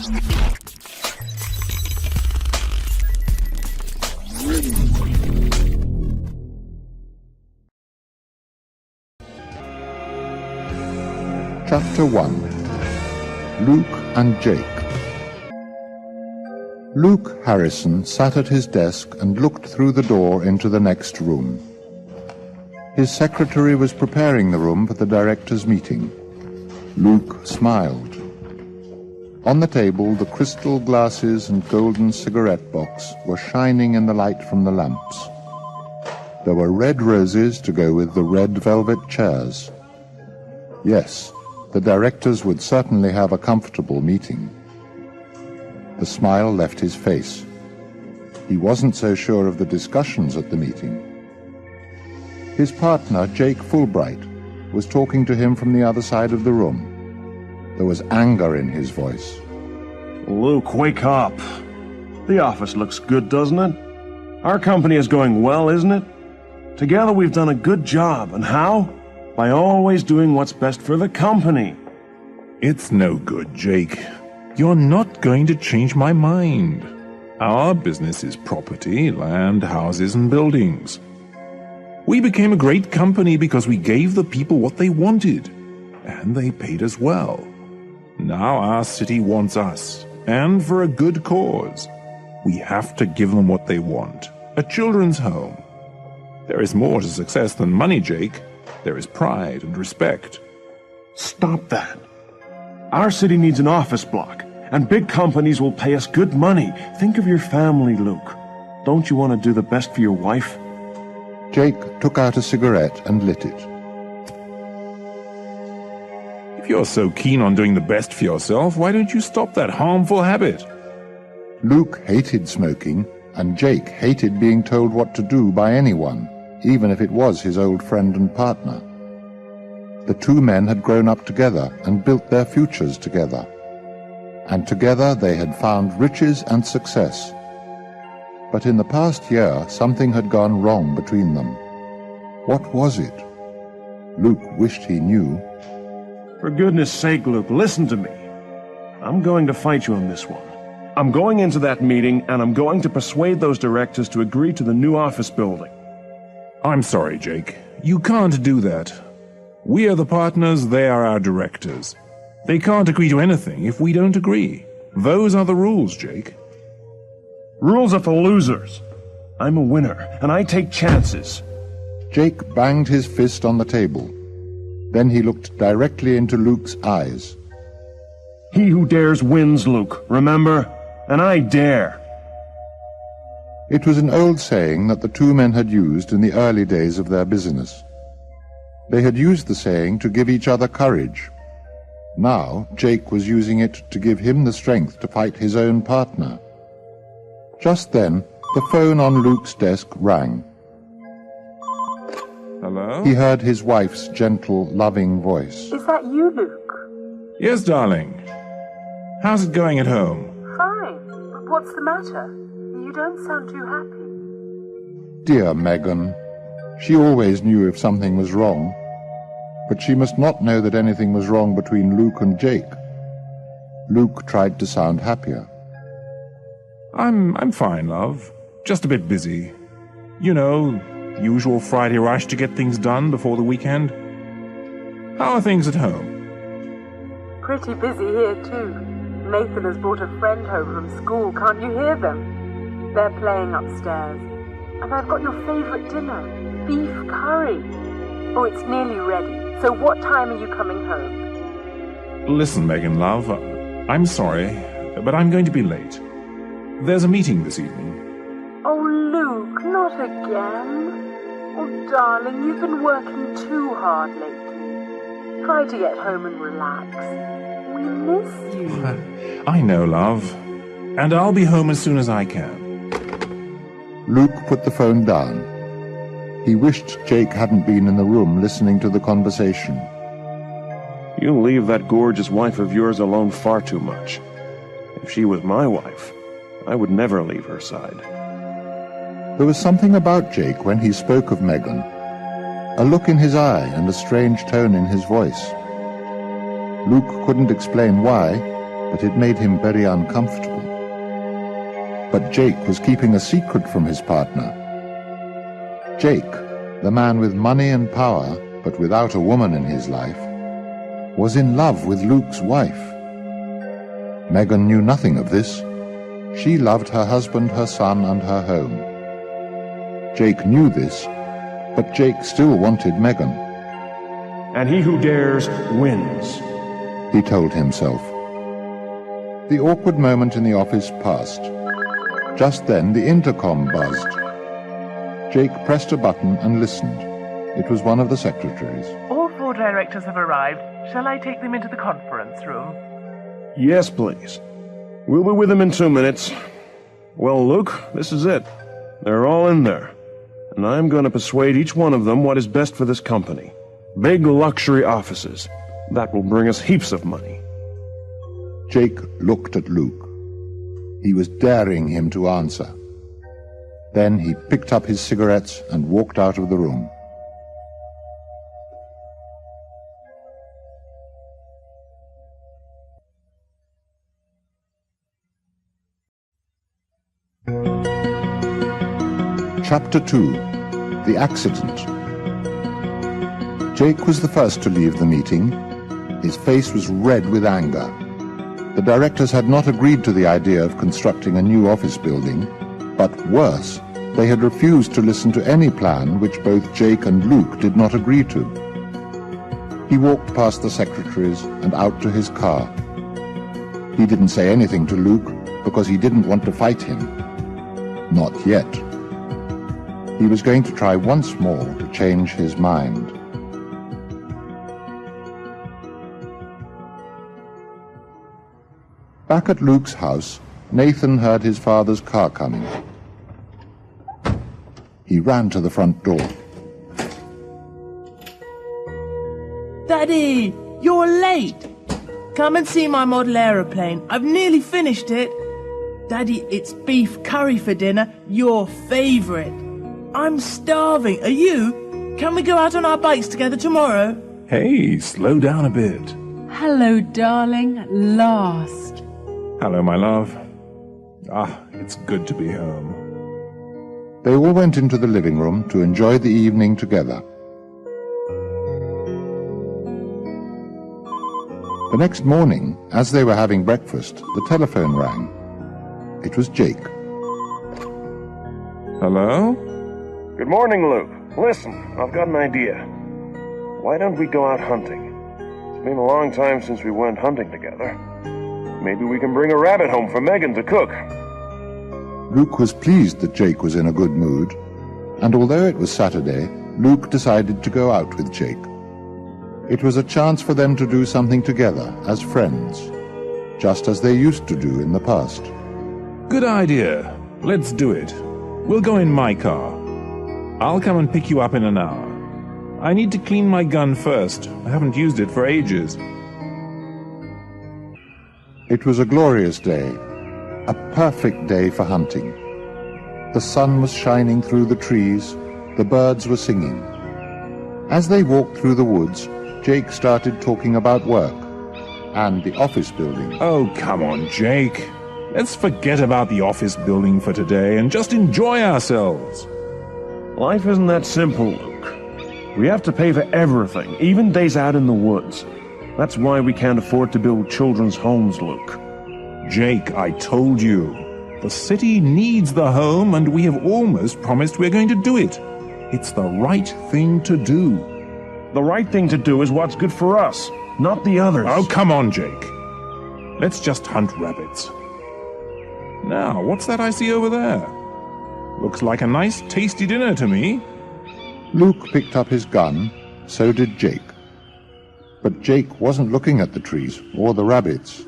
Chapter 1. Luke and Jake. Luke Harrison sat at his desk and looked through the door into the next room. His secretary was preparing the room for the directors' meeting. Luke smiled. On the table, the crystal glasses and golden cigarette box were shining in the light from the lamps. There were red roses to go with the red velvet chairs. Yes, the directors would certainly have a comfortable meeting. The smile left his face. He wasn't so sure of the discussions at the meeting. His partner, Jake Fulbright, was talking to him from the other side of the room. There was anger in his voice. Luke, wake up. The office looks good, doesn't it? Our company is going well, isn't it? Together we've done a good job, and how? By always doing what's best for the company. It's no good, Jake. You're not going to change my mind. Our business is property, land, houses, and buildings. We became a great company because we gave the people what they wanted, and they paid us well. Now our city wants us, and for a good cause. We have to give them what they want, a children's home. There is more to success than money, Jake. There is pride and respect. Stop that. Our city needs an office block, and big companies will pay us good money. Think of your family, Luke. Don't you want to do the best for your wife? Jake took out a cigarette and lit it. If you're so keen on doing the best for yourself, why don't you stop that harmful habit? Luke hated smoking, and Jake hated being told what to do by anyone, even if it was his old friend and partner. The two men had grown up together and built their futures together. And together they had found riches and success. But in the past year, something had gone wrong between them. What was it? Luke wished he knew. For goodness sake, Luke, listen to me. I'm going to fight you on this one. I'm going into that meeting, and I'm going to persuade those directors to agree to the new office building. I'm sorry, Jake. You can't do that. We are the partners, they are our directors. They can't agree to anything if we don't agree. Those are the rules, Jake. Rules are for losers. I'm a winner, and I take chances. Jake banged his fist on the table. Then he looked directly into Luke's eyes. He who dares wins, Luke, remember? And I dare. It was an old saying that the two men had used in the early days of their business. They had used the saying to give each other courage. Now, Jake was using it to give him the strength to fight his own partner. Just then, the phone on Luke's desk rang. Hello? He heard his wife's gentle, loving voice. Is that you, Luke? Yes, darling. How's it going at home? Fine. But what's the matter? You don't sound too happy. Dear Megan. She always knew if something was wrong, but she must not know that anything was wrong between Luke and Jake. Luke tried to sound happier. I'm fine, love. Just a bit busy. You know, usual Friday rush to get things done before the weekend. How are things at home? Pretty busy here, too. Nathan has brought a friend home from school. Can't you hear them? They're playing upstairs. And I've got your favorite dinner, beef curry. Oh, it's nearly ready. So what time are you coming home? Listen, Megan, love, I'm sorry, but I'm going to be late. There's a meeting this evening. Oh, Luke, not again. Oh, darling, you've been working too hard lately. Try to get home and relax. We miss you. I know, love. And I'll be home as soon as I can. Luke put the phone down. He wished Jake hadn't been in the room listening to the conversation. You leave that gorgeous wife of yours alone far too much. If she was my wife, I would never leave her side. There was something about Jake when he spoke of Megan. A look in his eye and a strange tone in his voice. Luke couldn't explain why, but it made him very uncomfortable. But Jake was keeping a secret from his partner. Jake, the man with money and power, but without a woman in his life, was in love with Luke's wife. Megan knew nothing of this. She loved her husband, her son, and her home. Jake knew this, but Jake still wanted Megan. And he who dares wins, he told himself. The awkward moment in the office passed. Just then the intercom buzzed. Jake pressed a button and listened. It was one of the secretaries. All 4 directors have arrived. Shall I take them into the conference room? Yes, please. We'll be with them in 2 minutes. Well, Luke, this is it. They're all in there. And I'm going to persuade each one of them what is best for this company. Big luxury offices. That will bring us heaps of money. Jake looked at Luke. He was daring him to answer. Then he picked up his cigarettes and walked out of the room. Chapter 2. The Accident. Jake was the first to leave the meeting. His face was red with anger. The directors had not agreed to the idea of constructing a new office building, but worse, they had refused to listen to any plan which both Jake and Luke did not agree to. He walked past the secretaries and out to his car. He didn't say anything to Luke because he didn't want to fight him. Not yet. He was going to try once more to change his mind. Back at Luke's house, Nathan heard his father's car coming. He ran to the front door. Daddy, you're late. Come and see my model aeroplane. I've nearly finished it. Daddy, it's beef curry for dinner, your favourite. I'm starving. Are you? Can we go out on our bikes together tomorrow? Hey, slow down a bit. Hello, darling. At last. Hello, my love. It's good to be home. They all went into the living room to enjoy the evening together. The next morning, as they were having breakfast, the telephone rang. It was Jake. Hello? Good morning, Luke. Listen, I've got an idea. Why don't we go out hunting? It's been a long time since we went hunting together. Maybe we can bring a rabbit home for Megan to cook. Luke was pleased that Jake was in a good mood, and although it was Saturday, Luke decided to go out with Jake. It was a chance for them to do something together as friends, just as they used to do in the past. Good idea. Let's do it. We'll go in my car. I'll come and pick you up in an hour. I need to clean my gun first. I haven't used it for ages. It was a glorious day, a perfect day for hunting. The sun was shining through the trees, the birds were singing. As they walked through the woods, Jake started talking about work and the office building. Oh, come on, Jake. Let's forget about the office building for today and just enjoy ourselves. Life isn't that simple, Luke. We have to pay for everything, even days out in the woods. That's why we can't afford to build children's homes, Luke. Jake, I told you. The city needs the home, and we have almost promised we're going to do it. It's the right thing to do. The right thing to do is what's good for us, not the others. Oh, come on, Jake. Let's just hunt rabbits. Now, what's that I see over there? Looks like a nice, tasty dinner to me. Luke picked up his gun, so did Jake. But Jake wasn't looking at the trees or the rabbits.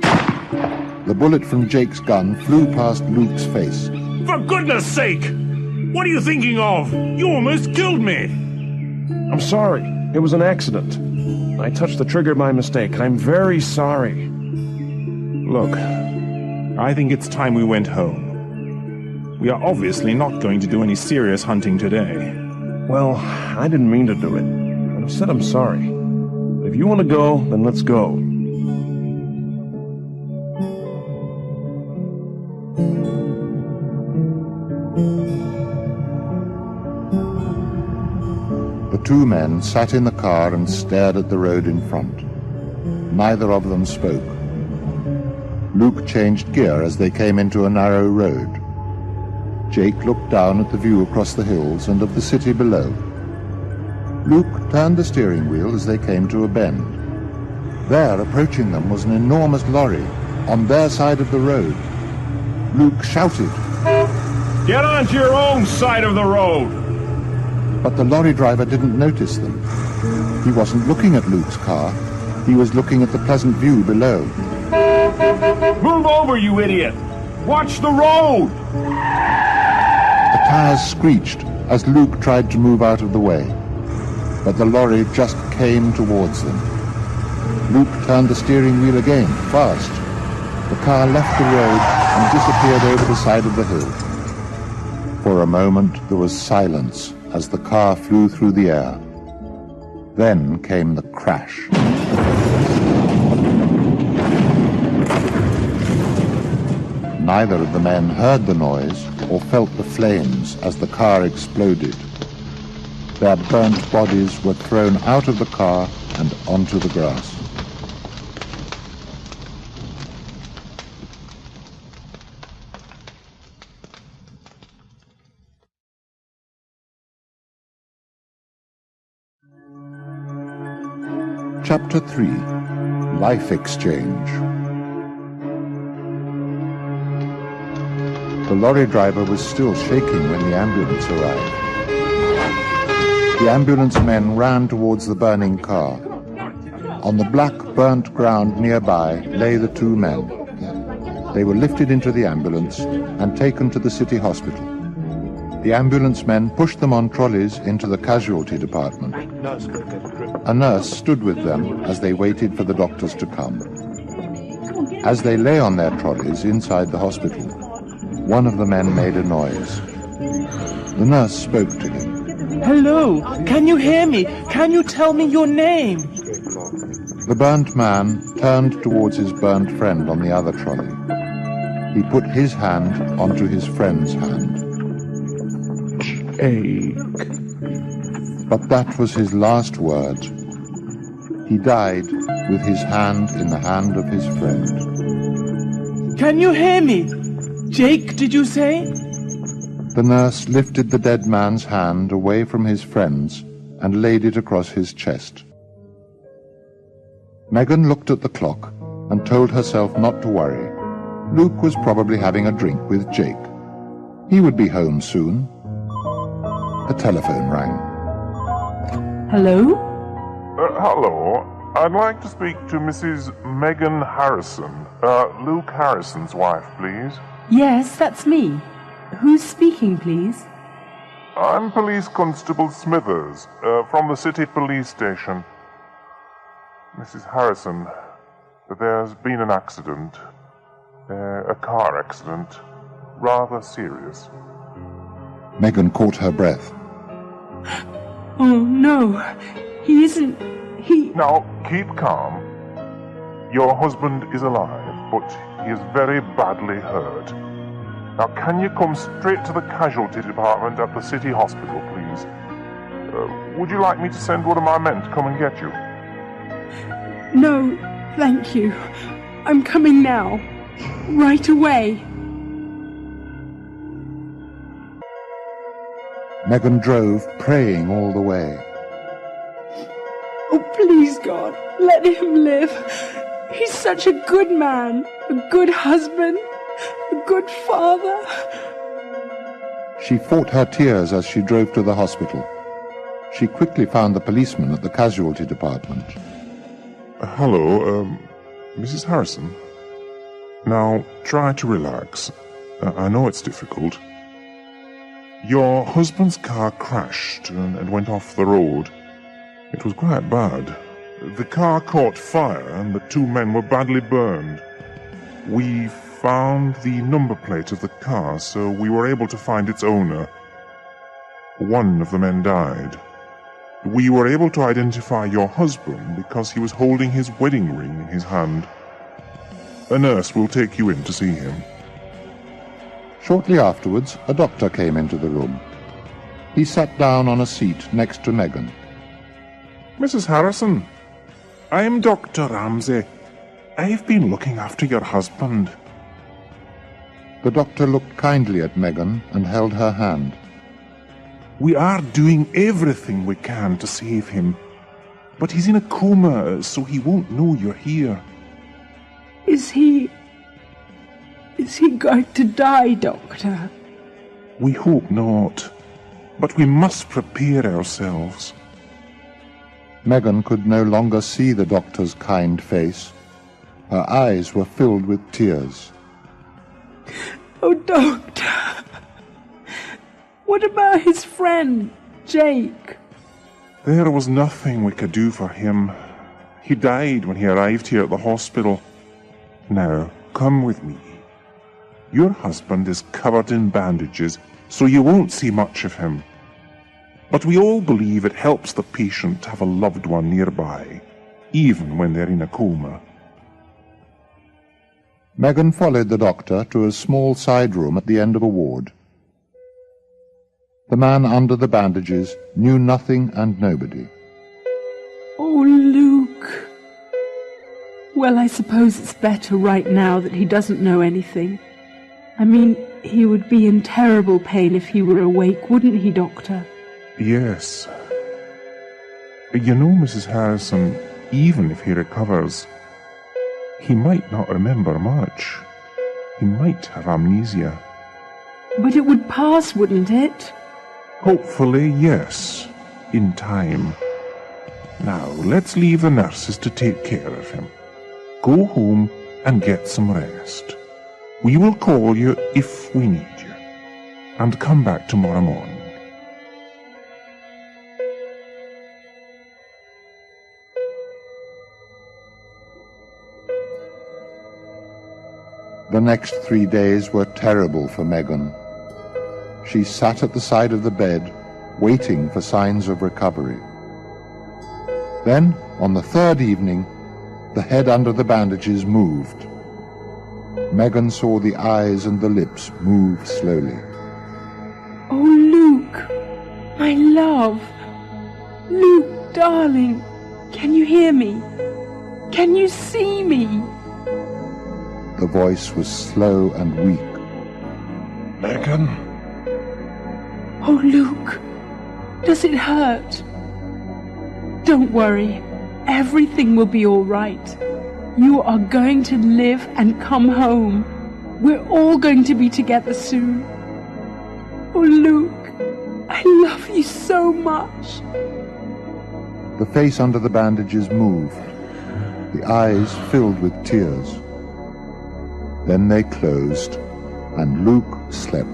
The bullet from Jake's gun flew past Luke's face. For goodness sake! What are you thinking of? You almost killed me! I'm sorry. It was an accident. I touched the trigger by mistake. I'm very sorry. Look, I think it's time we went home. We are obviously not going to do any serious hunting today. Well, I didn't mean to do it. I said I'm sorry. If you want to go, then let's go. two men sat in the car and stared at the road in front. Neither of them spoke. Luke changed gear as they came into a narrow road. Jake looked down at the view across the hills and of the city below. Luke turned the steering wheel as they came to a bend. There, approaching them, was an enormous lorry on their side of the road. Luke shouted, Get onto your own side of the road! But the lorry driver didn't notice them. He wasn't looking at Luke's car. He was looking at the pleasant view below. Move over, you idiot! Watch the road! The tires screeched as Luke tried to move out of the way. But the lorry just came towards them. Luke turned the steering wheel again, fast. The car left the road and disappeared over the side of the hill. For a moment there was silence as the car flew through the air. Then came the crash. Neither of the men heard the noise or felt the flames as the car exploded. Their burnt bodies were thrown out of the car and onto the grass. Chapter 3. Life Exchange. The lorry driver was still shaking when the ambulance arrived. The ambulance men ran towards the burning car. On the black, burnt ground nearby lay the two men. They were lifted into the ambulance and taken to the city hospital. The ambulance men pushed them on trolleys into the casualty department. A nurse stood with them as they waited for the doctors to come. As they lay on their trolleys inside the hospital, one of the men made a noise. The nurse spoke to him. Hello, can you hear me? Can you tell me your name? The burnt man turned towards his burnt friend on the other trolley. He put his hand onto his friend's hand. Jake. But that was his last word. He died with his hand in the hand of his friend. Can you hear me? Jake, did you say? The nurse lifted the dead man's hand away from his friend's and laid it across his chest. Megan looked at the clock and told herself not to worry. Luke was probably having a drink with Jake. He would be home soon. A telephone rang. Hello? Hello. I'd like to speak to Mrs. Megan Harrison, Luke Harrison's wife, please. Yes, that's me. Who's speaking, please? I'm Police Constable Smithers, from the City Police Station. Mrs. Harrison, there's been an accident. A car accident. Rather serious. Megan caught her breath. Oh, no. He isn't... Now, keep calm. Your husband is alive, but he is very badly hurt. Now, can you come straight to the casualty department at the city hospital, please? Would you like me to send one of my men to come and get you? No, thank you. I'm coming now. Right away. Megan drove, praying all the way. Oh, please, God, let him live. He's such a good man, a good husband, a good father. She fought her tears as she drove to the hospital. She quickly found the policeman at the casualty department. Hello, Mrs. Harrison. Now, try to relax. I know it's difficult. Your husband's car crashed and went off the road. It was quite bad. The car caught fire and the two men were badly burned. We found the number plate of the car, so we were able to find its owner. One of the men died. We were able to identify your husband because he was holding his wedding ring in his hand. A nurse will take you in to see him. Shortly afterwards, a doctor came into the room. He sat down on a seat next to Megan. Mrs. Harrison, I'm Dr. Ramsay. I've been looking after your husband. The doctor looked kindly at Megan and held her hand. We are doing everything we can to save him, but he's in a coma, so he won't know you're here. Is he going to die, Doctor? We hope not, but we must prepare ourselves. Megan could no longer see the doctor's kind face. Her eyes were filled with tears. Oh, Doctor! What about his friend, Jake? There was nothing we could do for him. He died when he arrived here at the hospital. Now, come with me. Your husband is covered in bandages, so you won't see much of him. But we all believe it helps the patient to have a loved one nearby, even when they're in a coma. Megan followed the doctor to a small side room at the end of a ward. The man under the bandages knew nothing and nobody. Oh, Luke. Well, I suppose it's better right now that he doesn't know anything. I mean, he would be in terrible pain if he were awake, wouldn't he, Doctor? Yes. You know, Mrs. Harrison, even if he recovers, he might not remember much. He might have amnesia. But it would pass, wouldn't it? Hopefully, yes, in time. Now, let's leave the nurses to take care of him. Go home and get some rest. We will call you if we need you. And come back tomorrow morning. The next 3 days were terrible for Megan. She sat at the side of the bed, waiting for signs of recovery. Then, on the third evening, the head under the bandages moved. Megan saw the eyes and the lips move slowly. Oh, Luke, my love. Luke, darling, can you hear me? Can you see me? The voice was slow and weak. Megan? Oh, Luke, does it hurt? Don't worry, everything will be all right. You are going to live and come home. We're all going to be together soon. Oh, Luke, I love you so much. The face under the bandages moved, the eyes filled with tears. Then they closed, and Luke slept.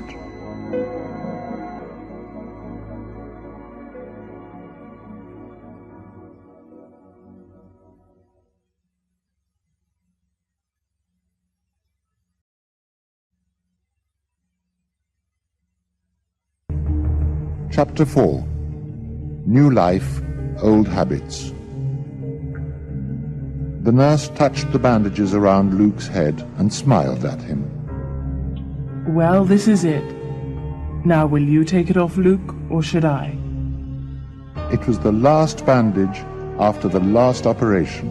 Chapter 4. New Life, Old Habits. The nurse touched the bandages around Luke's head and smiled at him. Well, this is it. Now will you take it off, Luke, or should I? It was the last bandage after the last operation.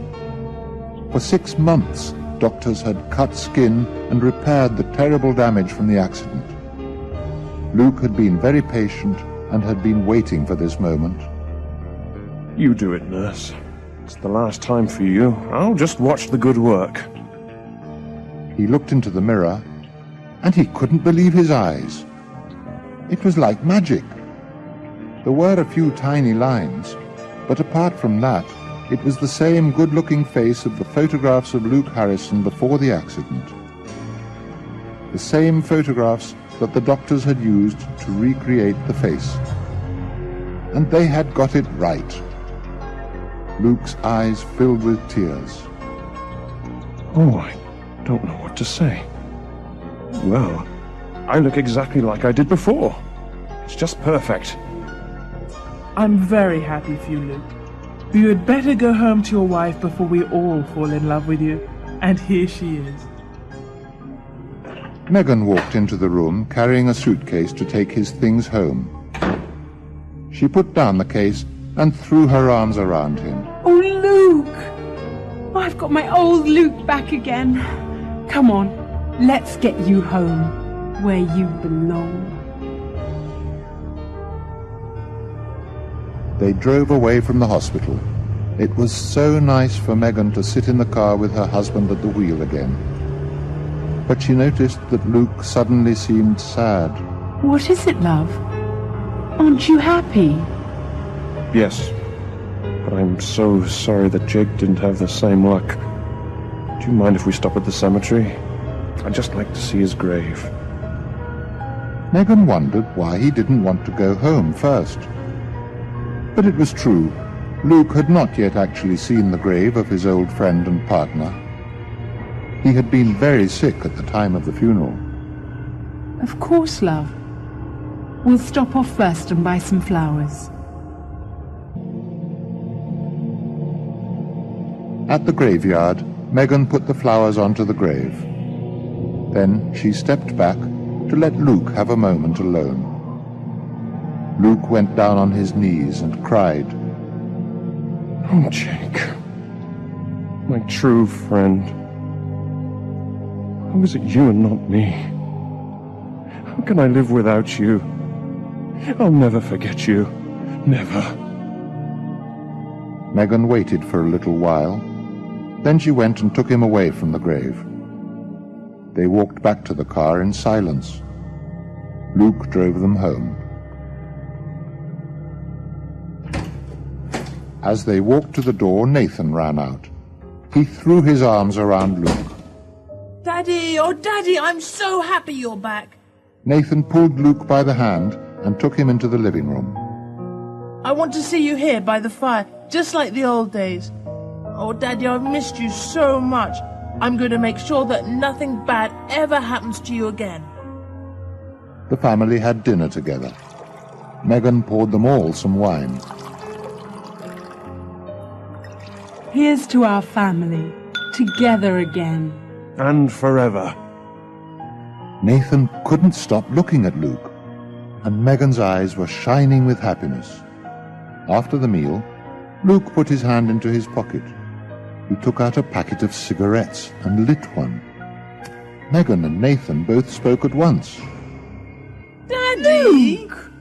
For 6 months, doctors had cut skin and repaired the terrible damage from the accident. Luke had been very patient and had been waiting for this moment. You do it, nurse. It's the last time for you. I'll just watch the good work. He looked into the mirror, and he couldn't believe his eyes. It was like magic. There were a few tiny lines, but apart from that, it was the same good-looking face of the photographs of Luke Harrison before the accident. The same photographs that the doctors had used to recreate the face. And they had got it right. Luke's eyes filled with tears. Oh, I don't know what to say. Well, I look exactly like I did before. It's just perfect. I'm very happy for you, Luke. But you had better go home to your wife before we all fall in love with you. And here she is. Megan walked into the room carrying a suitcase to take his things home. She put down the case and threw her arms around him. Oh, Luke! I've got my old Luke back again. Come on, let's get you home, where you belong. They drove away from the hospital. It was so nice for Megan to sit in the car with her husband at the wheel again. But she noticed that Luke suddenly seemed sad. What is it, love? Aren't you happy? Yes, but I'm so sorry that Jake didn't have the same luck. Do you mind if we stop at the cemetery? I'd just like to see his grave. Megan wondered why he didn't want to go home first. But it was true. Luke had not yet actually seen the grave of his old friend and partner. He had been very sick at the time of the funeral. Of course, love. We'll stop off first and buy some flowers. At the graveyard, Megan put the flowers onto the grave. Then she stepped back to let Luke have a moment alone. Luke went down on his knees and cried. Oh, Jake. My true friend. How is it you and not me? How can I live without you? I'll never forget you. Never. Megan waited for a little while. Then she went and took him away from the grave. They walked back to the car in silence. Luke drove them home. As they walked to the door, Nathan ran out. He threw his arms around Luke. Daddy, oh Daddy, I'm so happy you're back. Nathan pulled Luke by the hand and took him into the living room. I want to see you here by the fire, just like the old days. Oh, Daddy, I've missed you so much. I'm going to make sure that nothing bad ever happens to you again. The family had dinner together. Megan poured them all some wine. Here's to our family, together again. And forever. Nathan couldn't stop looking at Luke, and Megan's eyes were shining with happiness. After the meal, Luke put his hand into his pocket. He took out a packet of cigarettes and lit one. Megan and Nathan both spoke at once. Daddy! Luke!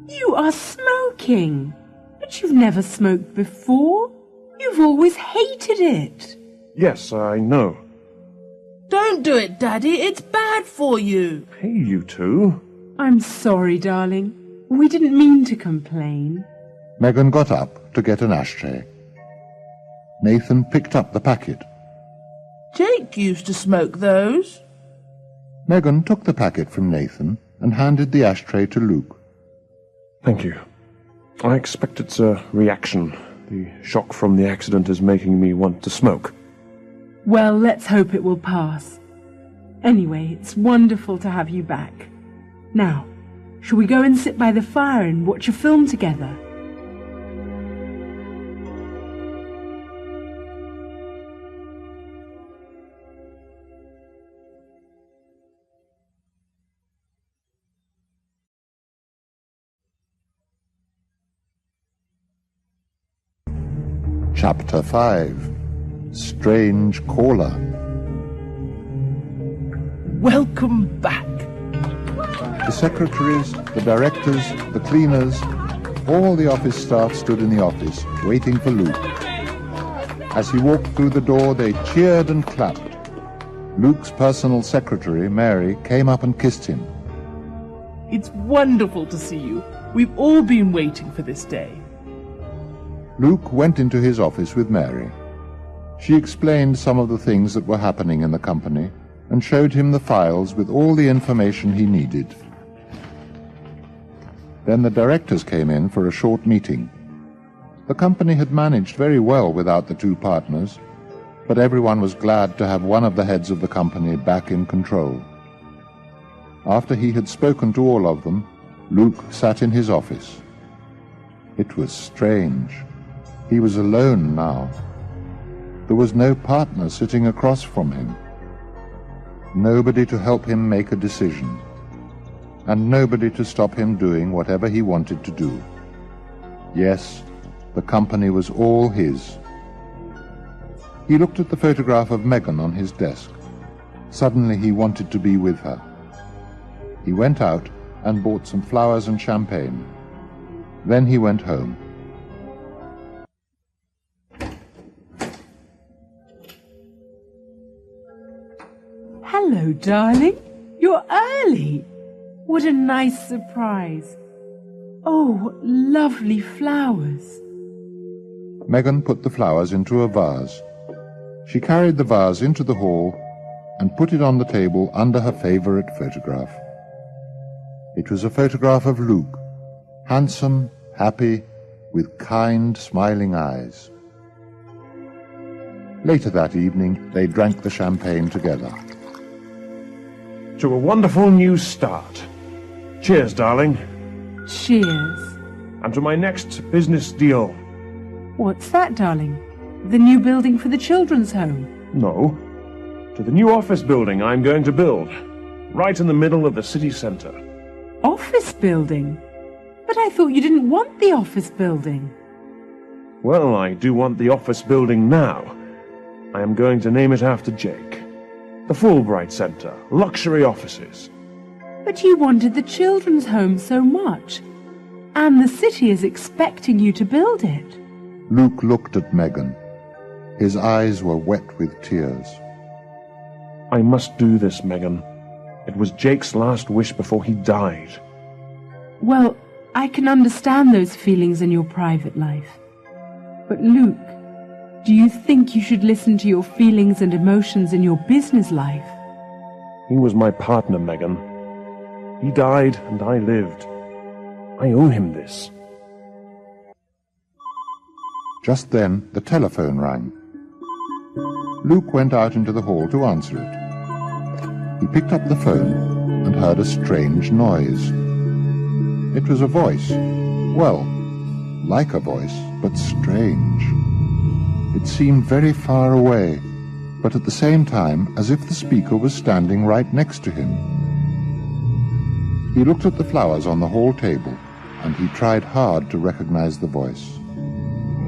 You are smoking. But you've never smoked before. You've always hated it. Yes, I know. Don't do it, Daddy. It's bad for you. Hey, you two. I'm sorry, darling. We didn't mean to complain. Megan got up to get an ashtray. Nathan picked up the packet. Jake used to smoke those. Megan took the packet from Nathan and handed the ashtray to Luke. Thank you. I expect it's a reaction. The shock from the accident is making me want to smoke. Well, let's hope it will pass. Anyway, it's wonderful to have you back. Now, shall we go and sit by the fire and watch a film together? Chapter 5. Strange Caller. Welcome back. The secretaries, the directors, the cleaners, all the office staff stood in the office, waiting for Luke. As he walked through the door, they cheered and clapped. Luke's personal secretary, Mary, came up and kissed him. It's wonderful to see you. We've all been waiting for this day. Luke went into his office with Mary. She explained some of the things that were happening in the company and showed him the files with all the information he needed. Then the directors came in for a short meeting. The company had managed very well without the two partners, but everyone was glad to have one of the heads of the company back in control. After he had spoken to all of them, Luke sat in his office. It was strange. He was alone now. There was no partner sitting across from him. Nobody to help him make a decision. And nobody to stop him doing whatever he wanted to do. Yes, The company was all his. He looked at the photograph of Megan on his desk. Suddenly he wanted to be with her. He went out and bought some flowers and champagne. Then he went home. Hello, darling. You're early. What a nice surprise. Oh, lovely flowers. Megan put the flowers into a vase. She carried the vase into the hall and put it on the table under her favorite photograph. It was a photograph of Luke, handsome, happy, with kind, smiling eyes. Later that evening, they drank the champagne together. To a wonderful new start. Cheers, darling. Cheers. And to my next business deal. What's that, darling? The new building for the children's home? No. To the new office building I'm going to build. Right in the middle of the city centre. Office building? But I thought you didn't want the office building. Well, I do want the office building now. I am going to name it after Jake. The Fulbright Centre, luxury offices. But you wanted the children's home so much. And the city is expecting you to build it. Luke looked at Megan. His eyes were wet with tears. I must do this, Megan. It was Jake's last wish before he died. Well, I can understand those feelings in your private life. But Luke, do you think you should listen to your feelings and emotions in your business life? He was my partner, Megan. He died and I lived. I owe him this. Just then, the telephone rang. Luke went out into the hall to answer it. He picked up the phone and heard a strange noise. It was a voice. Well, like a voice, but strange. It seemed very far away, but at the same time as if the speaker was standing right next to him. He looked at the flowers on the hall table, and he tried hard to recognize the voice.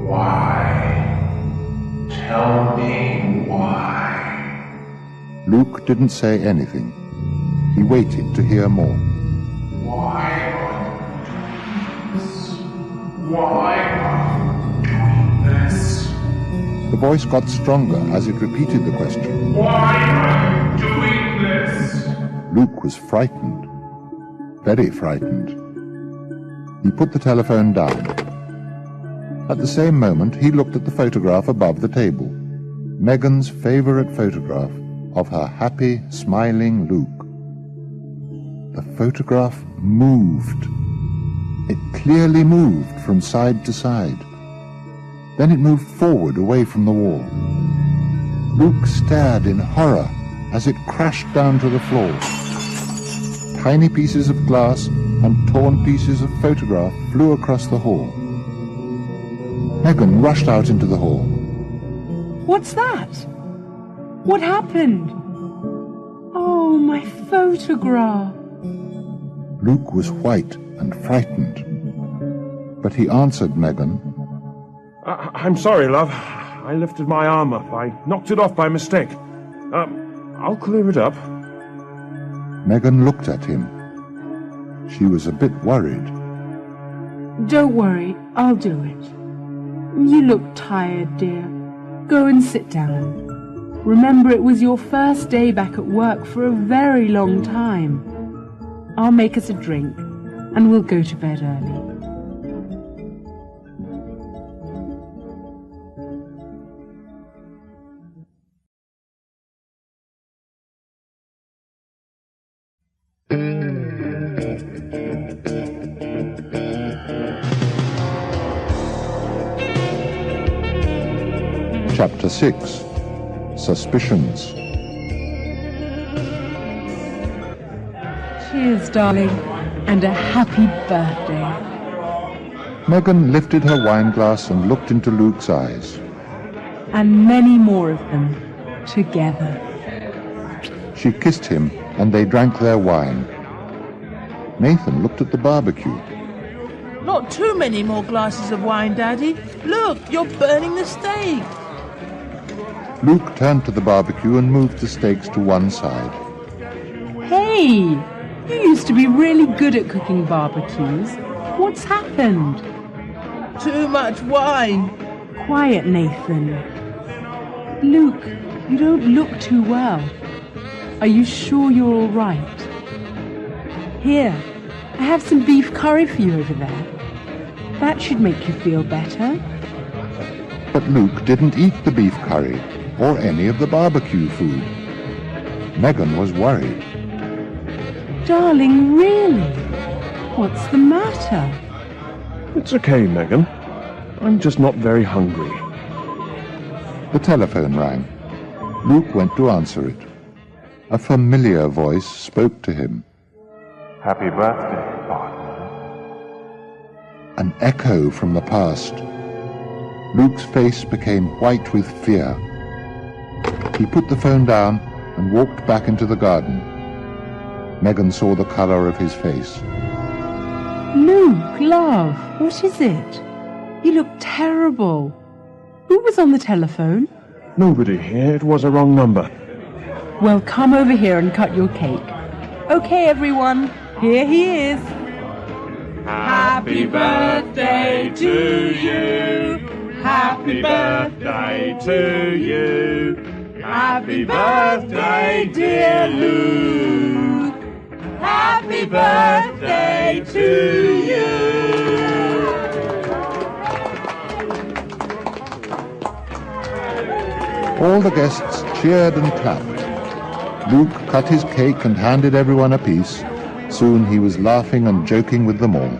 Why? Tell me why. Luke didn't say anything. He waited to hear more. Why are you doing this? Why are you doing this? The voice got stronger as it repeated the question. Why are you doing this? Luke was frightened. Very frightened. He put the telephone down. At the same moment, he looked at the photograph above the table. Megan's favorite photograph of her happy, smiling Luke. The photograph moved. It clearly moved from side to side. Then it moved forward away from the wall. Luke stared in horror as it crashed down to the floor. Tiny pieces of glass and torn pieces of photograph flew across the hall. Megan rushed out into the hall. What's that? What happened? Oh, my photograph. Luke was white and frightened. But he answered Megan. I'm sorry, love. I lifted my arm up. I knocked it off by mistake. I'll clear it up. Megan looked at him. She was a bit worried. Don't worry, I'll do it. You look tired, dear. Go and sit down. Remember, it was your first day back at work for a very long time. I'll make us a drink, and we'll go to bed early. Chapter 6. Suspicions. Cheers, darling, and a happy birthday. Megan lifted her wine glass and looked into Luke's eyes. And many more of them, together. She kissed him, and they drank their wine. Nathan looked at the barbecue. Not too many more glasses of wine, Daddy. Look, you're burning the steak. Luke turned to the barbecue and moved the steaks to one side. Hey, you used to be really good at cooking barbecues. What's happened? Too much wine. Quiet, Nathan. Luke, you don't look too well. Are you sure you're all right? Here, I have some beef curry for you over there. That should make you feel better. But Luke didn't eat the beef curry or any of the barbecue food. Megan was worried. Darling, really? What's the matter? It's okay, Megan. I'm just not very hungry. The telephone rang. Luke went to answer it. A familiar voice spoke to him. Happy birthday, partner. An echo from the past. Luke's face became white with fear. He put the phone down and walked back into the garden. Megan saw the colour of his face. Luke, love, what is it? You look terrible. Who was on the telephone? Nobody here. It was a wrong number. Well, come over here and cut your cake. Okay, everyone, here he is. Happy birthday to you. Happy birthday to you. Happy birthday, dear Luke. Happy birthday to you. All the guests cheered and clapped. Luke cut his cake and handed everyone a piece. Soon he was laughing and joking with them all.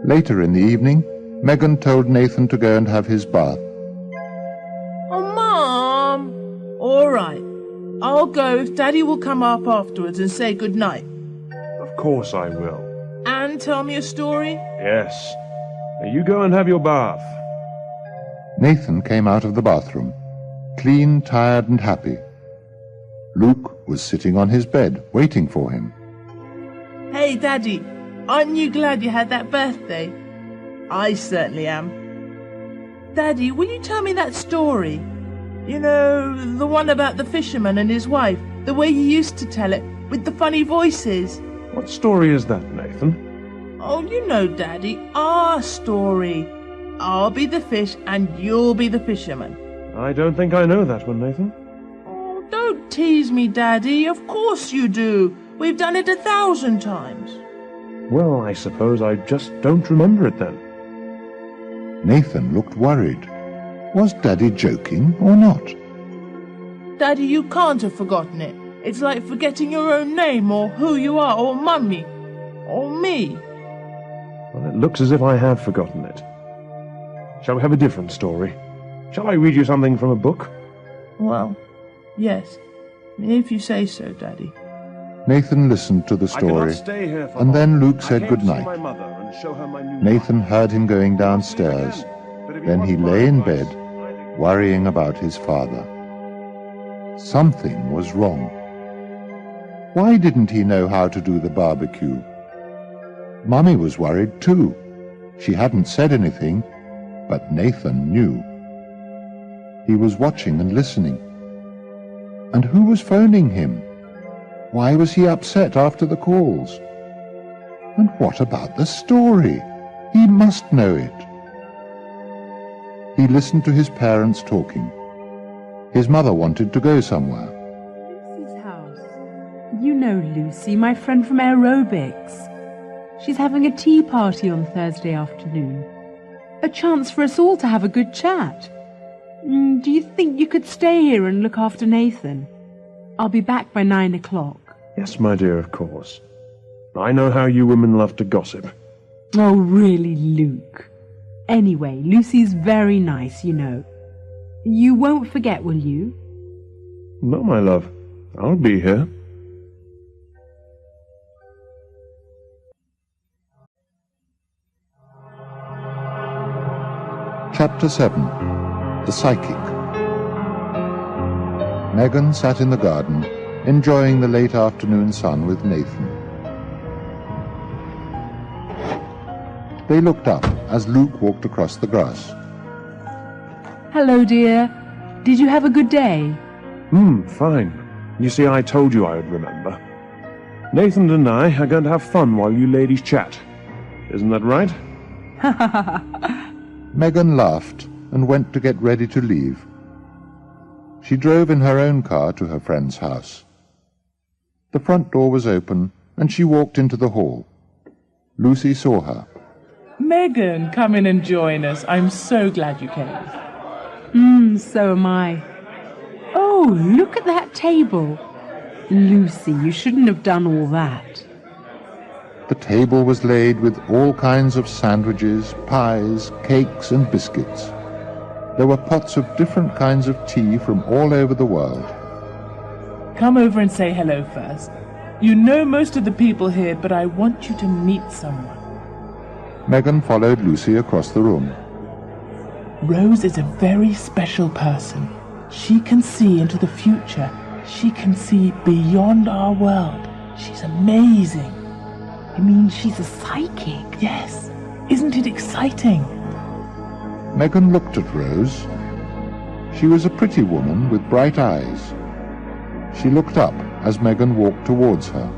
Later in the evening, Megan told Nathan to go and have his bath. Oh, Mom! All right. I'll go if Daddy will come up afterwards and say good night. Of course I will. And tell me a story? Yes. Now you go and have your bath. Nathan came out of the bathroom, clean, tired and happy. Luke was sitting on his bed, waiting for him. Hey, Daddy, aren't you glad you had that birthday? I certainly am. Daddy, will you tell me that story? You know, the one about the fisherman and his wife, the way you used to tell it, with the funny voices. What story is that, Nathan? Oh, you know, Daddy, our story. I'll be the fish and you'll be the fisherman. I don't think I know that one, Nathan. Oh, don't tease me, Daddy. Of course you do. We've done it 1,000 times. Well, I suppose I just don't remember it then. Nathan looked worried. Was Daddy joking or not? Daddy, you can't have forgotten it. It's like forgetting your own name or who you are or Mummy or me. Well, it looks as if I have forgotten it. Shall we have a different story? Shall I read you something from a book? Well, yes, if you say so, Daddy. Nathan listened to the story, and then Luke said good night. Nathan heard him going downstairs. Then he lay in bed, worrying about his father. Something was wrong. Why didn't he know how to do the barbecue? Mummy was worried too. She hadn't said anything, but Nathan knew. He was watching and listening. And who was phoning him? Why was he upset after the calls? And what about the story? He must know it. He listened to his parents talking. His mother wanted to go somewhere. Lucy's house. You know Lucy, my friend from aerobics. She's having a tea party on Thursday afternoon. A chance for us all to have a good chat. Do you think you could stay here and look after Nathan? I'll be back by 9 o'clock. Yes, my dear, of course. I know how you women love to gossip. Oh, really, Luke? Anyway, Lucy's very nice, you know. You won't forget, will you? No, my love. I'll be here. Chapter 7. The Psychic. Megan sat in the garden, enjoying the late afternoon sun with Nathan. They looked up as Luke walked across the grass. Hello, dear. Did you have a good day? Fine. You see, I told you I would remember. Nathan and I are going to have fun while you ladies chat. Isn't that right? Megan laughed and went to get ready to leave. She drove in her own car to her friend's house. The front door was open and she walked into the hall. Lucy saw her. Megan, come in and join us. I'm so glad you came. So am I. Oh, look at that table. Lucy, you shouldn't have done all that. The table was laid with all kinds of sandwiches, pies, cakes and biscuits. There were pots of different kinds of tea from all over the world. Come over and say hello first. You know most of the people here, but I want you to meet someone. Megan followed Lucy across the room. Rose is a very special person. She can see into the future. She can see beyond our world. She's amazing. You mean she's a psychic? Yes. Isn't it exciting? Megan looked at Rose. She was a pretty woman with bright eyes. She looked up as Megan walked towards her.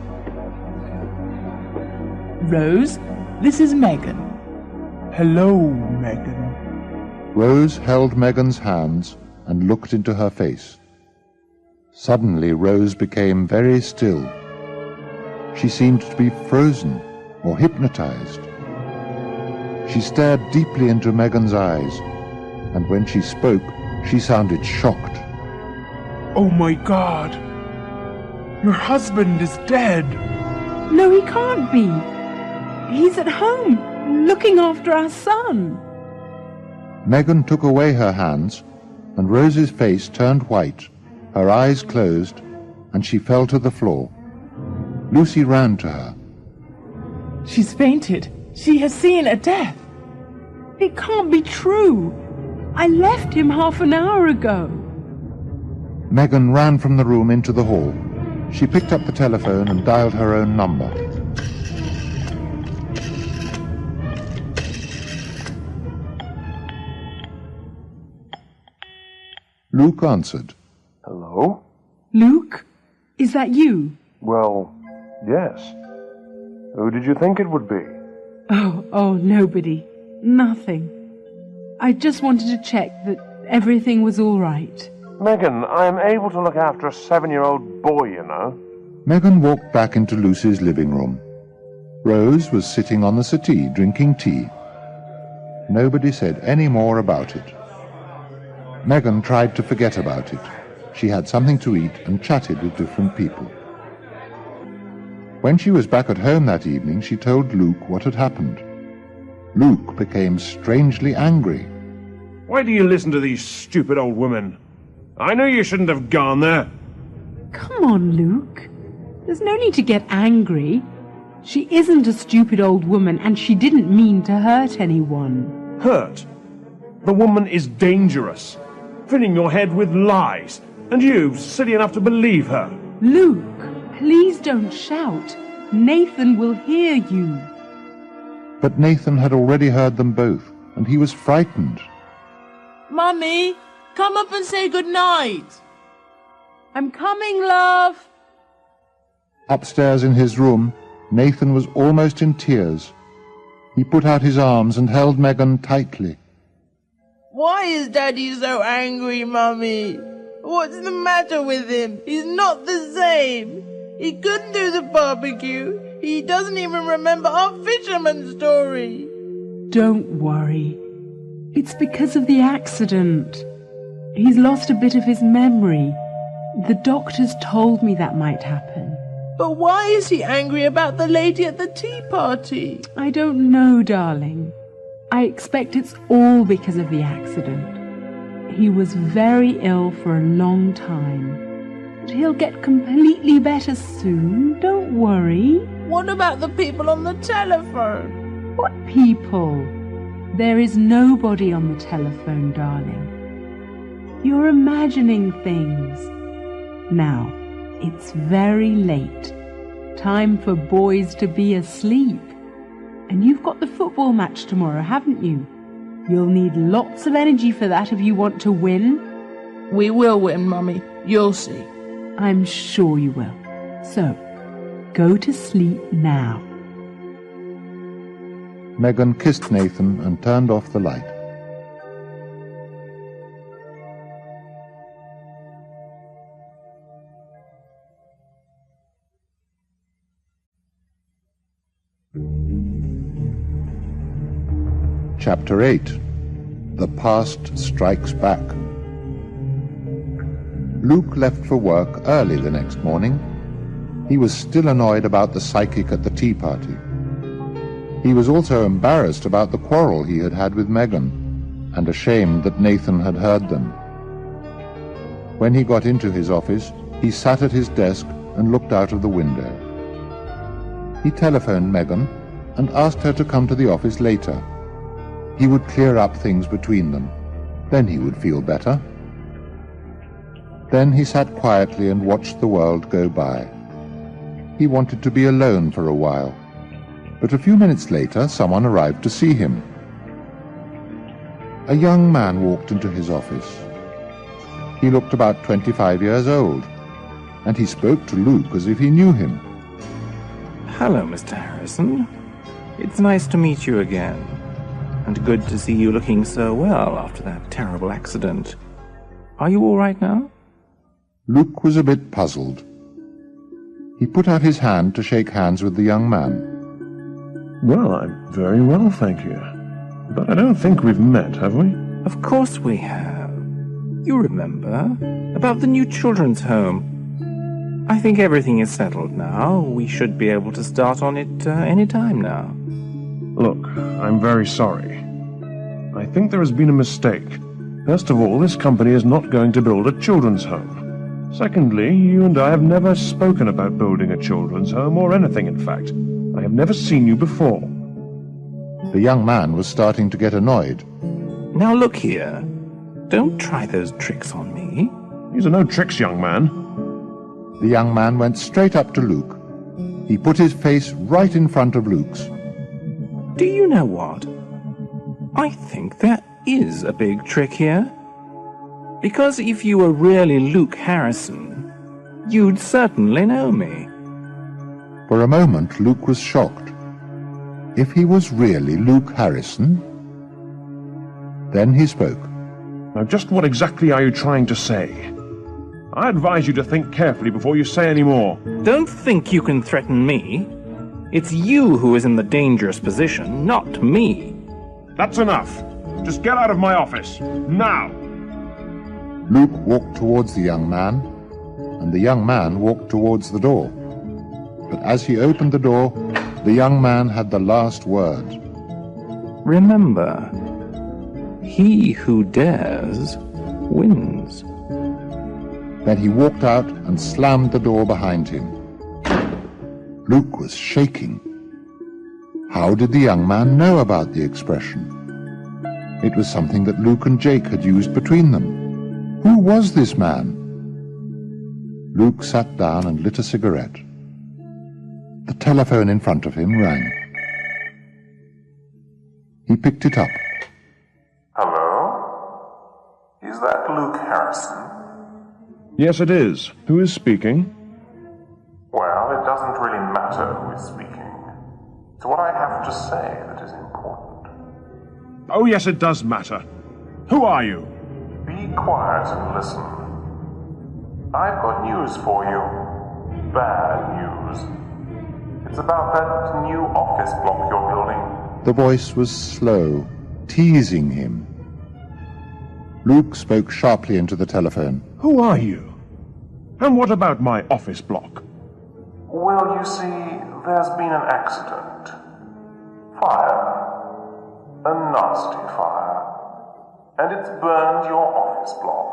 Rose, this is Megan. Hello, Megan. Rose held Megan's hands and looked into her face. Suddenly, Rose became very still. She seemed to be frozen or hypnotized. She stared deeply into Megan's eyes, and when she spoke, she sounded shocked. Oh my God! Your husband is dead! No, he can't be. He's at home, looking after our son. Megan took away her hands, and Rose's face turned white, her eyes closed, and she fell to the floor. Lucy ran to her. She's fainted. She has seen a death. It can't be true. I left him half an hour ago. Megan ran from the room into the hall. She picked up the telephone and dialed her own number. Luke answered. Hello? Luke? Is that you? Well, yes. Who did you think it would be? Oh, nobody. Nothing. I just wanted to check that everything was all right. Megan, I am able to look after a 7-year-old boy, you know. Megan walked back into Lucy's living room. Rose was sitting on the settee drinking tea. Nobody said any more about it. Megan tried to forget about it. She had something to eat and chatted with different people. When she was back at home that evening, she told Luke what had happened. Luke became strangely angry. Why do you listen to these stupid old women? I know you shouldn't have gone there. Come on, Luke. There's no need to get angry. She isn't a stupid old woman, and she didn't mean to hurt anyone. Hurt? The woman is dangerous, filling your head with lies, and you silly enough to believe her. Luke, please don't shout. Nathan will hear you. But Nathan had already heard them both, and he was frightened. Mummy, come up and say good night. I'm coming, love. Upstairs in his room, Nathan was almost in tears. He put out his arms and held Megan tightly. Why is Daddy so angry, Mummy? What's the matter with him? He's not the same. He couldn't do the barbecue. He doesn't even remember our fisherman story. Don't worry. It's because of the accident. He's lost a bit of his memory. The doctors told me that might happen. But why is he angry about the lady at the tea party? I don't know, darling. I expect it's all because of the accident. He was very ill for a long time. But he'll get completely better soon. Don't worry. What about the people on the telephone? What people? There is nobody on the telephone, darling. You're imagining things. Now, It's very late. Time for boys to be asleep. And you've got the football match tomorrow, haven't you? You'll need lots of energy for that if you want to win. We will win, Mummy. You'll see. I'm sure you will. So, go to sleep now. Megan kissed Nathan and turned off the light. Chapter 8. The Past Strikes Back. Luke left for work early the next morning. He was still annoyed about the psychic at the tea party. He was also embarrassed about the quarrel he had had with Megan, and ashamed that Nathan had heard them. When he got into his office, he sat at his desk and looked out of the window. He telephoned Megan and asked her to come to the office later. He would clear up things between them. Then he would feel better. Then he sat quietly and watched the world go by. He wanted to be alone for a while. But a few minutes later, someone arrived to see him. A young man walked into his office. He looked about 25 years old, and he spoke to Luke as if he knew him. Hello, Mr. Harrison. It's nice to meet you again. And good to see you looking so well after that terrible accident. Are you all right now? Luke was a bit puzzled. He put out his hand to shake hands with the young man. Well, I'm very well, thank you. But I don't think we've met, have we? Of course we have. You remember? About the new children's home. I think everything is settled now. We should be able to start on it any time now. Look, I'm very sorry. I think there has been a mistake. First of all, this company is not going to build a children's home. Secondly, you and I have never spoken about building a children's home, or anything, in fact. I have never seen you before. The young man was starting to get annoyed. Now look here. Don't try those tricks on me. These are no tricks, young man. The young man went straight up to Luke. He put his face right in front of Luke's. Do you know what? I think there is a big trick here. Because if you were really Luke Harrison, you'd certainly know me. For a moment, Luke was shocked. If he was really Luke Harrison? Then he spoke. Now, just what exactly are you trying to say? I advise you to think carefully before you say any more. Don't think you can threaten me. It's you who is in the dangerous position, not me. That's enough. Just get out of my office. Now! Luke walked towards the young man, and the young man walked towards the door. But as he opened the door, the young man had the last word. Remember, he who dares wins. Then he walked out and slammed the door behind him. Luke was shaking. How did the young man know about the expression? It was something that Luke and Jake had used between them. Who was this man? Luke sat down and lit a cigarette. The telephone in front of him rang. He picked it up. Hello? Is that Luke Harrison? Yes, it is. Who is speaking? Well, it doesn't really matter who is speaking. It's what I have to say that is important. Oh, yes, it does matter. Who are you? Be quiet and listen. I've got news for you. Bad news. It's about that new office block you're building. The voice was slow, teasing him. Luke spoke sharply into the telephone. Who are you? And what about my office block? Well, you see, there's been an accident. Fire. A nasty fire. And it's burned your office block.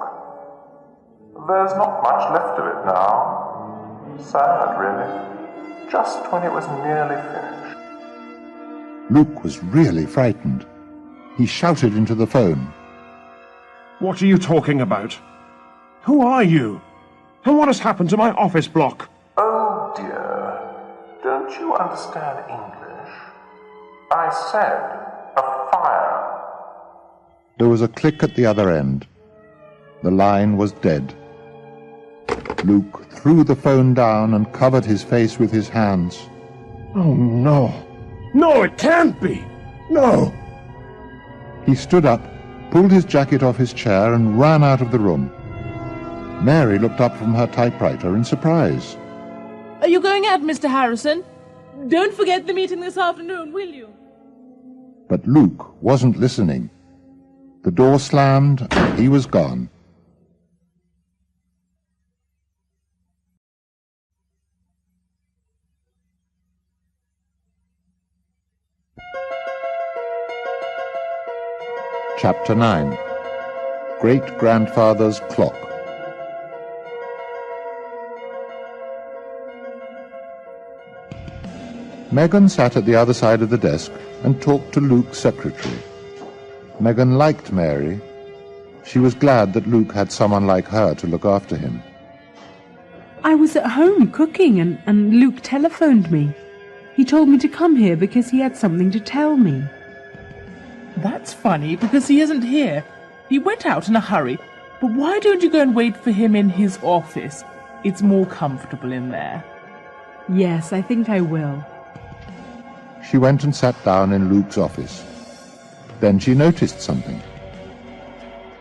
There's not much left of it now. Sad, really. Just when it was nearly finished. Luke was really frightened. He shouted into the phone. What are you talking about? Who are you? And what has happened to my office block? Oh dear. Don't you understand English? I said a fire. There was a click at the other end. The line was dead. Luke threw the phone down and covered his face with his hands. Oh, no. No, it can't be. No. He stood up, pulled his jacket off his chair, and ran out of the room. Mary looked up from her typewriter in surprise. Are you going out, Mr. Harrison? Don't forget the meeting this afternoon, will you? But Luke wasn't listening. The door slammed, and he was gone. Chapter 9. Great-Grandfather's Clock. Megan sat at the other side of the desk and talked to Luke's secretary. Megan liked Mary. She was glad that Luke had someone like her to look after him. I was at home cooking and Luke telephoned me. He told me to come here because he had something to tell me. That's funny, because he isn't here. He went out in a hurry. But why don't you go and wait for him in his office? It's more comfortable in there. Yes, I think I will. She went and sat down in Luke's office. Then she noticed something.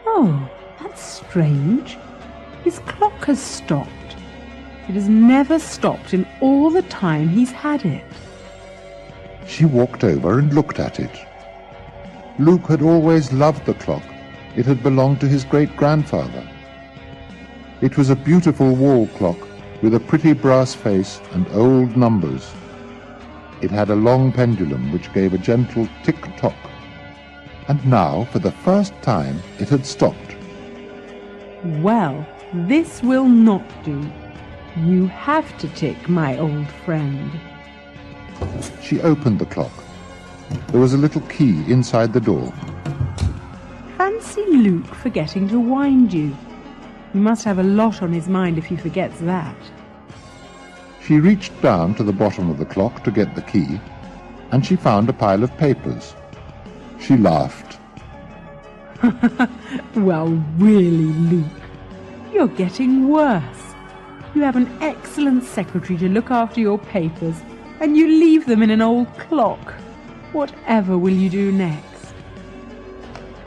Oh, that's strange. His clock has stopped. It has never stopped in all the time he's had it. She walked over and looked at it. Luke had always loved the clock. It had belonged to his great-grandfather. It was a beautiful wall clock with a pretty brass face and old numbers. It had a long pendulum which gave a gentle tick-tock. And now, for the first time, it had stopped. Well, this will not do. You have to tick, my old friend. She opened the clock. There was a little key inside the door. Fancy Luke forgetting to wind you. He must have a lot on his mind if he forgets that. She reached down to the bottom of the clock to get the key, and she found a pile of papers. She laughed. Well, really, Luke, you're getting worse. You have an excellent secretary to look after your papers, and you leave them in an old clock. Whatever will you do next?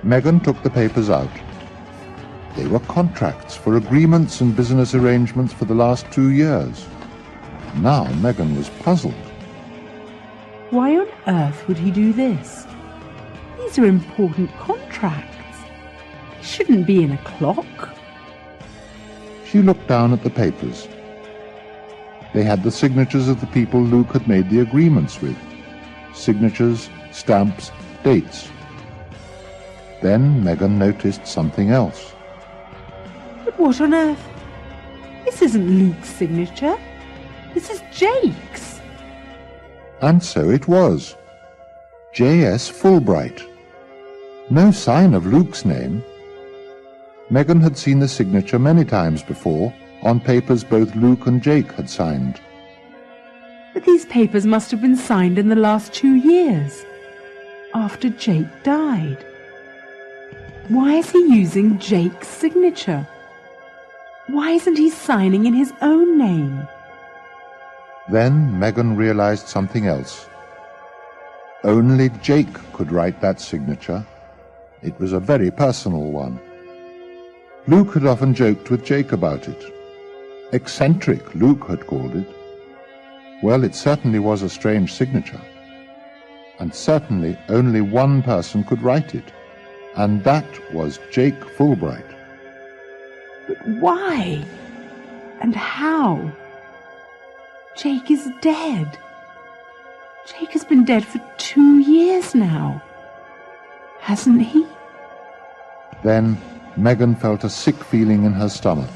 Megan took the papers out. They were contracts for agreements and business arrangements for the last 2 years. Now Megan was puzzled. Why on earth would he do this? These are important contracts. They shouldn't be in a clock. She looked down at the papers. They had the signatures of the people Luke had made the agreements with. Signatures, stamps, dates. Then Megan noticed something else. But what on earth? This isn't Luke's signature. This is Jake's. And so it was. J.S. Fulbright. No sign of Luke's name. Megan had seen the signature many times before, on papers both Luke and Jake had signed. But these papers must have been signed in the last 2 years, after Jake died. Why is he using Jake's signature? Why isn't he signing in his own name? Then Megan realized something else. Only Jake could write that signature. It was a very personal one. Luke had often joked with Jake about it. Eccentric, Luke had called it. Well, it certainly was a strange signature. And certainly only one person could write it. And that was Jake Fulbright. But why? And how? Jake is dead. Jake has been dead for 2 years now. Hasn't he? Then Megan felt a sick feeling in her stomach.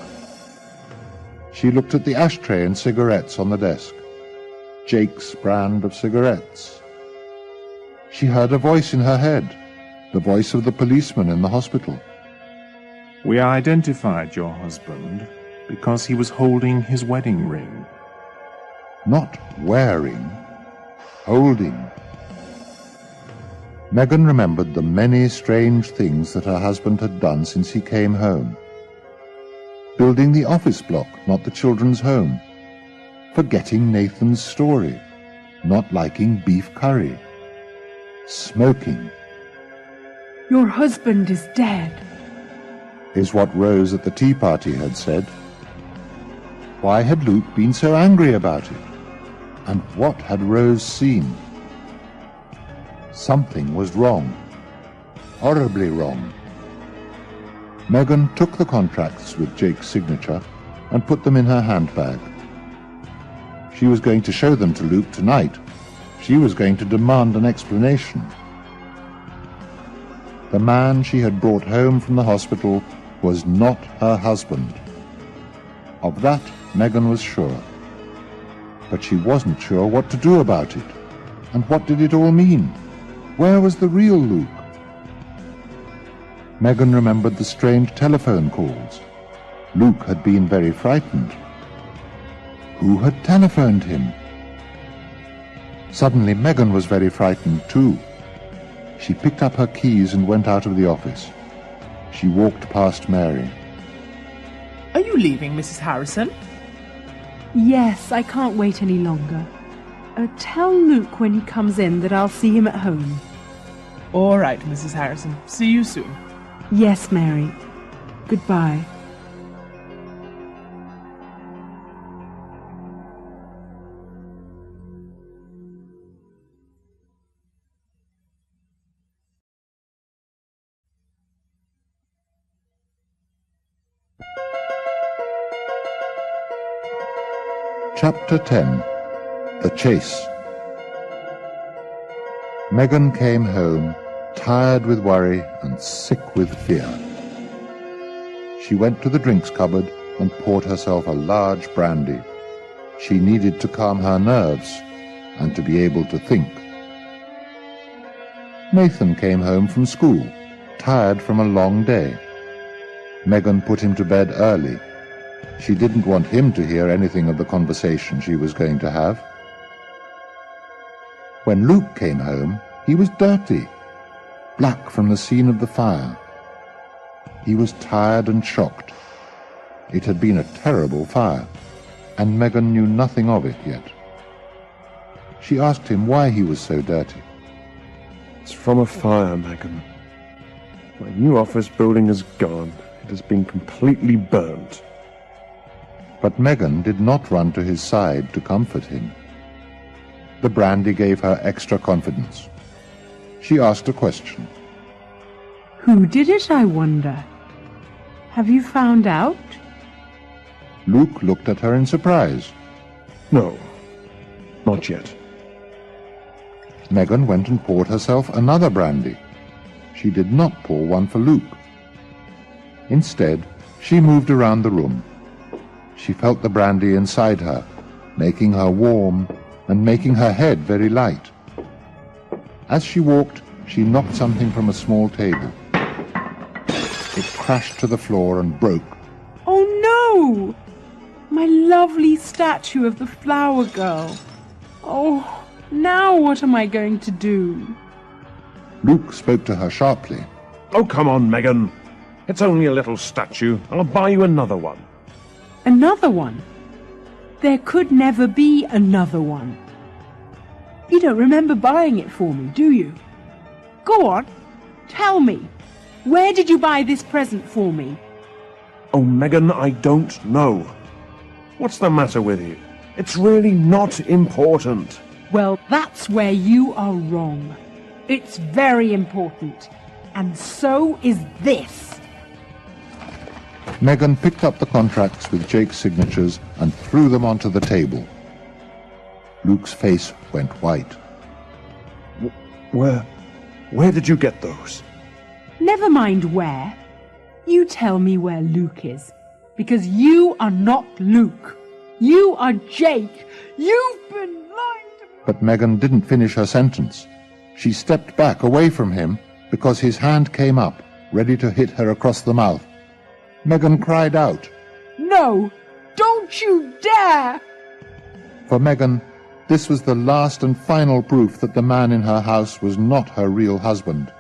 She looked at the ashtray and cigarettes on the desk. Jake's brand of cigarettes. She heard a voice in her head, the voice of the policeman in the hospital. We identified your husband. because he was holding his wedding ring. Not wearing, holding. Megan remembered the many strange things that her husband had done since he came home. Building the office block, not the children's home. Forgetting Nathan's story. Not liking beef curry. Smoking. Your husband is dead, is what Rose at the tea party had said. Why had Luke been so angry about it? And what had Rose seen? Something was wrong. Horribly wrong. Megan took the contracts with Jake's signature and put them in her handbag. She was going to show them to Luke tonight. She was going to demand an explanation. The man she had brought home from the hospital was not her husband. Of that, Megan was sure. But she wasn't sure what to do about it. And what did it all mean? Where was the real Luke? Megan remembered the strange telephone calls. Luke had been very frightened. Who had telephoned him? Suddenly Megan was very frightened too. She picked up her keys and went out of the office. She walked past Mary. Are you leaving, Mrs. Harrison? Yes, I can't wait any longer. Tell Luke when he comes in that I'll see him at home. All right, Mrs. Harrison. See you soon. Yes, Mary. Goodbye. Chapter 10. The Chase. Megan came home, tired with worry and sick with fear. She went to the drinks cupboard and poured herself a large brandy. She needed to calm her nerves and to be able to think. Nathan came home from school, tired from a long day. Megan put him to bed early. She didn't want him to hear anything of the conversation she was going to have. When Luke came home, he was dirty, black from the scene of the fire. He was tired and shocked. It had been a terrible fire, and Megan knew nothing of it yet. She asked him why he was so dirty. It's from a fire, Megan. My new office building is gone. It has been completely burnt. But Megan did not run to his side to comfort him. The brandy gave her extra confidence. She asked a question. Who did it, I wonder? Have you found out? Luke looked at her in surprise. No, not yet. Megan went and poured herself another brandy. She did not pour one for Luke. Instead, she moved around the room. She felt the brandy inside her, making her warm and making her head very light. As she walked, she knocked something from a small table. It crashed to the floor and broke. Oh no! My lovely statue of the flower girl. Oh, now what am I going to do? Luke spoke to her sharply. Oh, come on, Megan. It's only a little statue. I'll buy you another one. Another one? There could never be another one. You don't remember buying it for me, do you? Go on, tell me. Where did you buy this present for me? Oh, Megan, I don't know. What's the matter with you? It's really not important. Well, that's where you are wrong. It's very important. And so is this. Megan picked up the contracts with Jake's signatures and threw them onto the table. Luke's face went white. Where did you get those? Never mind where. You tell me where Luke is. Because you are not Luke. You are Jake. You've been lying to me. But Megan didn't finish her sentence. She stepped back away from him because his hand came up, ready to hit her across the mouth. Megan cried out. No! Don't you dare! For Megan, this was the last and final proof that the man in her house was not her real husband.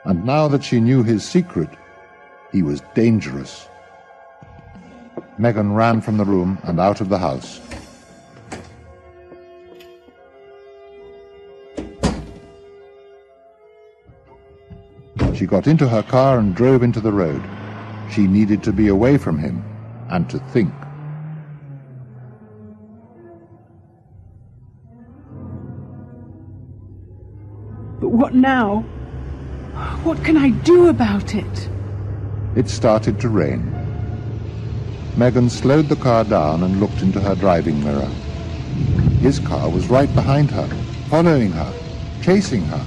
And now that she knew his secret, he was dangerous. Megan ran from the room and out of the house. She got into her car and drove into the road. She needed to be away from him and to think. But what now? What can I do about it? It started to rain. Megan slowed the car down and looked into her driving mirror. His car was right behind her, following her, chasing her.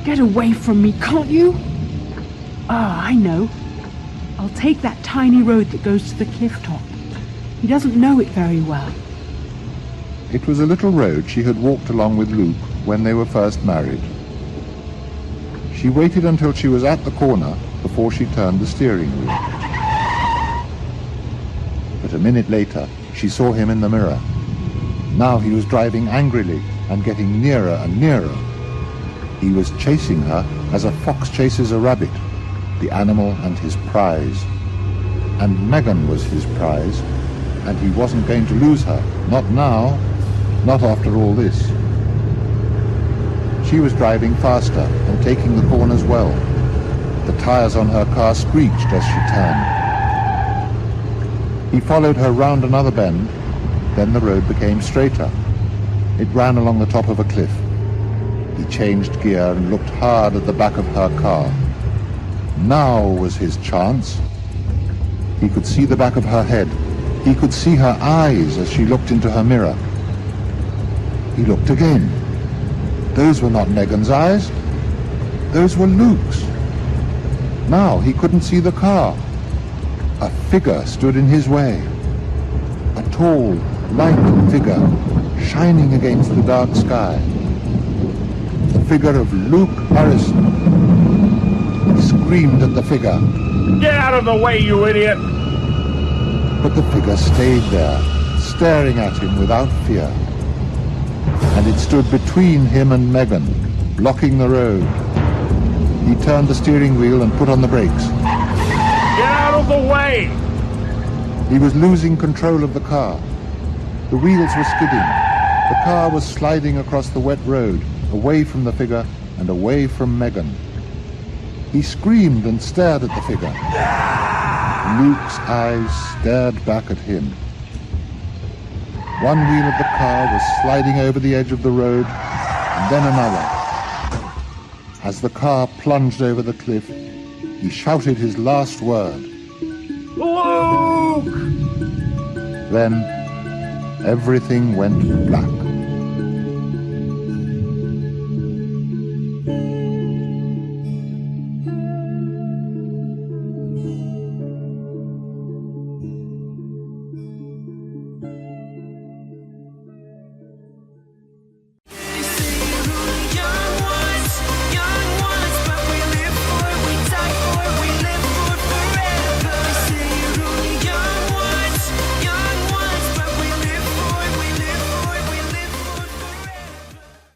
Get away from me, can't you? Ah, I know. I'll take that tiny road that goes to the cliff top. He doesn't know it very well. It was a little road she had walked along with Luke when they were first married. She waited until she was at the corner before she turned the steering wheel. But a minute later, she saw him in the mirror. Now he was driving angrily and getting nearer and nearer. He was chasing her as a fox chases a rabbit, the animal and his prize. And Megan was his prize, and he wasn't going to lose her. Not now, not after all this. She was driving faster and taking the corners well. The tires on her car screeched as she turned. He followed her round another bend, then the road became straighter. It ran along the top of a cliff. He changed gear and looked hard at the back of her car. Now was his chance. He could see the back of her head. He could see her eyes as she looked into her mirror. He looked again. Those were not Megan's eyes. Those were Luke's. Now he couldn't see the car. A figure stood in his way. A tall, light figure shining against the dark sky. The figure of Luke Harrison. He screamed at the figure. Get out of the way, you idiot! But the figure stayed there, staring at him without fear. And it stood between him and Megan, blocking the road. He turned the steering wheel and put on the brakes. Get out of the way! He was losing control of the car. The wheels were skidding. The car was sliding across the wet road, away from the figure and away from Megan. He screamed and stared at the figure. Luke's eyes stared back at him. One wheel of the car was sliding over the edge of the road, and then another. As the car plunged over the cliff, he shouted his last word. Luke! Then everything went black.